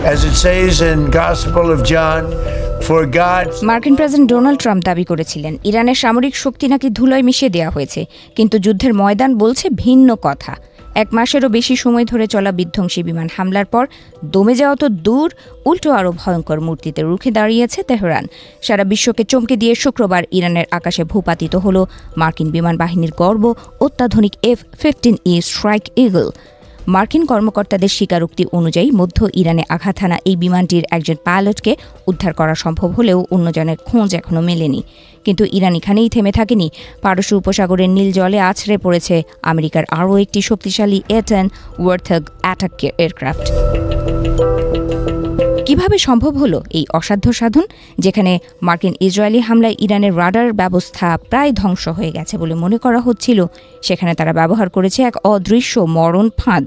As it says in Gospel of John, for God. মার্কিন president Donald Trump দাবি করেছিলেন ইরানের সামরিক শক্তি নাকি ধুলোয় মিশিয়ে দেওয়া হয়েছে, কিন্তু যুদ্ধের ময়দান বলছে ভিন্ন কথা। 1 মাসেরও বেশি সময় ধরে চলা বিধ্বংসী বিমান হামলার পর দমে যাওয়া তো দূর, উল্টো আরও ভয়ঙ্কর মূর্তিতে রুখে দাঁড়িয়েছে তেহরান। সারা বিশ্বকে চমকে দিয়ে শুক্রবার ইরানের আকাশে ভূপাতিত হল মার্কিন বিমান বাহিনীর গর্ব অত্যাধুনিক F-15E স্ট্রাইক ইগল। মার্কিন কর্মকর্তাদের স্বীকারোক্তি অনুযায়ী মধ্য ইরানে আঘাত হানা এই বিমানটির একজন পাইলটকে উদ্ধার করা সম্ভব হলেও অন্যজনের খোঁজ এখনও মেলেনি। কিন্তু ইরান এখানেই থেমে থাকেনি। পারস্য উপসাগরের নীল জলে আছড়ে পড়েছে আমেরিকার আরও একটি শক্তিশালী A-10 ওয়ারথগ অ্যাটাক এয়ারক্রাফট। কিভাবে সম্ভব হলো এই অসাধ্য সাধন, যেখানে মার্কিন ইসরায়েলি হামলায় ইরানের রাডার ব্যবস্থা প্রায় ধ্বংস হয়ে গেছে বলে মনে করা হচ্ছিল, সেখানে তারা ব্যবহার করেছে এক অদৃশ্য মরণ ফাঁদ।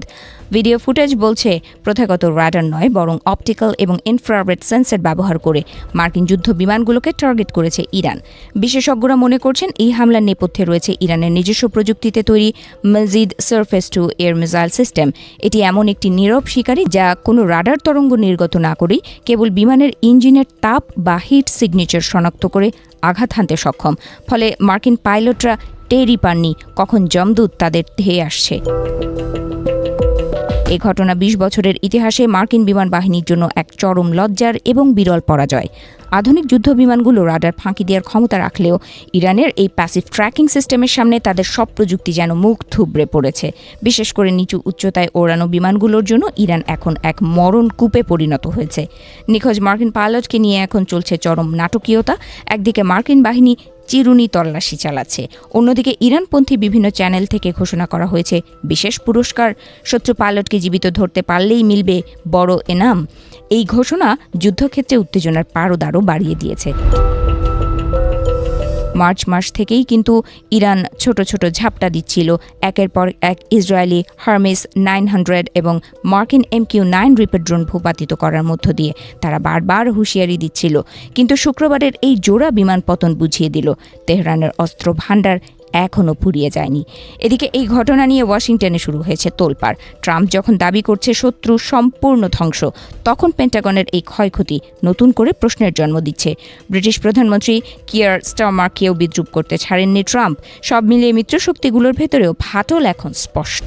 ভিডিও ফুটেজ বলছে প্রথাগত রাডার নয়, বরং অপটিক্যাল এবং ইনফ্রারেড সেন্সর ব্যবহার করে মার্কিন যুদ্ধ বিমানগুলোকে টার্গেট করেছে ইরান। বিশেষজ্ঞরা মনে করছেন এই হামলার নেপথ্যে রয়েছে ইরানের নিজস্ব প্রযুক্তিতে তৈরি Majid surface two air missile system. এটি এমন একটি নীরব শিকারী যা কোনো রাডার তরঙ্গ নির্গত না করেই কেবল বিমানের ইঞ্জিনের তাপ বা হিট সিগনেচার শনাক্ত করে আঘাত হানতে সক্ষম। ফলে মার্কিন পাইলটরা টেরই পাননি কখন যমদূত তাদের ধেয়ে আসছে। এই ঘটনা 20 বছরের ইতিহাসে মার্কিন বিমান বাহিনীর জন্য এক চরম লজ্জার এবং বিরল পরাজয়। আধুনিক যুদ্ধ বিমানগুলো রাডার ফাঁকি দেওয়ার ক্ষমতা রাখলেও ইরানের এই প্যাসিভ ট্র্যাকিং সিস্টেমের সামনে তাদের সব প্রযুক্তি যেন মুখ থুবড়ে পড়েছে। বিশেষ করে নিচু উচ্চতায় ওড়ানো বিমানগুলোর জন্য ইরান এখন এক মরণ কূপে পরিণত হয়েছে। নিখোঁজ মার্কিন পাইলটকে নিয়ে এখন চলছে চরম নাটকীয়তা। একদিকে মার্কিন বাহিনী চিরুনি তল্লাশি চালাচ্ছে, অন্যদিকে ইরানপন্থী বিভিন্ন চ্যানেল থেকে ঘোষণা করা হয়েছে বিশেষ পুরস্কার। শত্রু পাইলটকে জীবিত ধরতে পারলেই মিলবে বড় এনাম। এই ঘোষণা যুদ্ধক্ষেত্রে উত্তেজনার পারদ আরও বাড়িয়ে দিয়েছে। মার্চ মাস থেকেই কিন্তু ইরান ছোট ছোট ঝাপটা দিচ্ছিল একের পর এক ইসরায়েলি হারমিস 900 এবং মার্কিন MQ-9 রিপার ড্রোন ভূপাতিত করার মধ্য দিয়ে। তারা বারবার হুঁশিয়ারি দিচ্ছিল, কিন্তু শুক্রবারের এই জোড়া বিমান পতন বুঝিয়ে দিল তেহরানের অস্ত্র ভাণ্ডার এখনও ফুরিয়ে যায়নি। এদিকে এই ঘটনা নিয়ে ওয়াশিংটনে শুরু হয়েছে তোলপাড়। ট্রাম্প যখন দাবি করছে শত্রু সম্পূর্ণ ধ্বংস, তখন পেন্টাগনের এই ক্ষয়ক্ষতি নতুন করে প্রশ্নের জন্ম দিচ্ছে। ব্রিটিশ প্রধানমন্ত্রী কিয়ার স্টারমারকেও বিদ্রূপ করতে ছাড়েননি ট্রাম্প। সব মিলিয়ে মিত্রশক্তিগুলোর ভেতরেও ফাটল এখন স্পষ্ট।